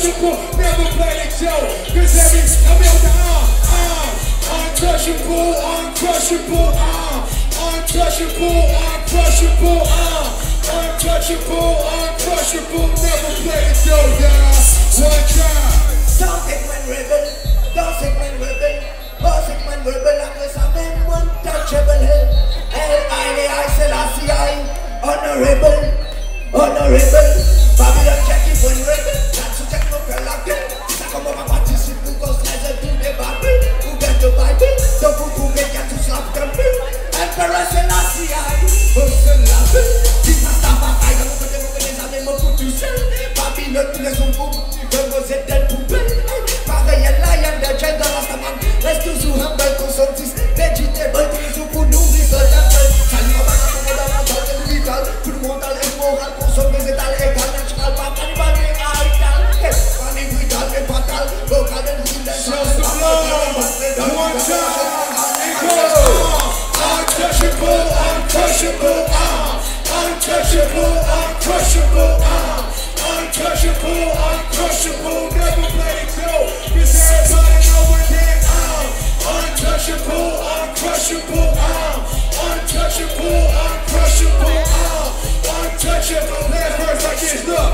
untouchable, never play the joke. Cause I'm in the untouchable, uncrushable, untouchable, uncrushable, untouchable, uncrushable, never play the joke, guys. One time. Don't take man rebel, don't take man rebel, perfect man rebel, I'm just a man untouchable. L-I-A-I, Selassie, honorable, honorable. Babylon check it when rebel, that's to check no fell like it. Come over, participate, who goes leisure to the Bible, who get the Bible, the book who get to slap temple. Emperor Selassie, Selassie. This is the Bible, I'm going to put this on the mouth to sell. Babylon to the Zumbu, the Rosetta Poupée. Pareil, lion, the gender rastaman. Reste toujours humble, conscientiste, vegetable, toujours pour nourrir ce temple. Salut, on va la pour la mentale et vital. Tout le monde a l'air moral, consomme les étals, égal, natural, pas cannibal, mais aital. Funny, vital, et fatal, vocal, et vital. Show some love, one time, and go. Untouchable, uncrushable, untouchable, uncrushable, untouchable, uncrushable, never play the joke. Cause everybody know what they are. Untouchable, uncrushable, untouchable, uncrushable, untouchable. Last verse like this, look.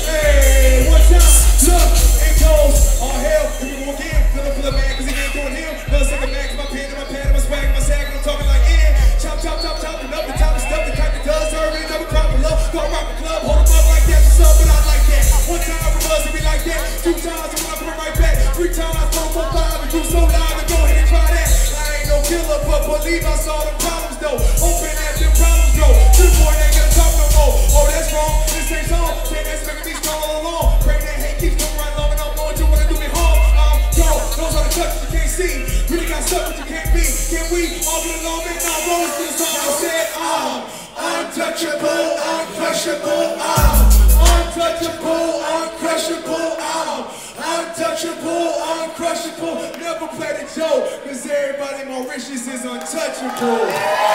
Hey, one time, look, it goes. All hell, here we go again. Feel the man, cause he ain't doing him. Cause like a man, cause my pen and my pad and my swag and my sag, and I'm talking like in. Chop, chop, chop, chopping up the top of stuff, the type that does serve it, double crop of love. Go rock the club, hold them up like that, what's up, but I like that. One time we buzz and be like that. 2 times and I'm coming right back. 3 times, 4, 4, 5, and do so loud and go ahead and try that. I ain't no killer, but believe I saw the problems though. Open as the problems go. To the point ain't gonna talk no more. Oh, that's wrong, this ain't song. Say that's making me strong all along. Pray that hate keeps going right long and I'm going to wanna do me harm. Yo, those are the touches you can't see. Really got stuff that you can't be. Can we all get along and now rose to the song? I said, untouchable, uncrushable, untouchable, uncrushable, untouchable, uncrushable. Never play the joke, cause everybody Mauritius is untouchable.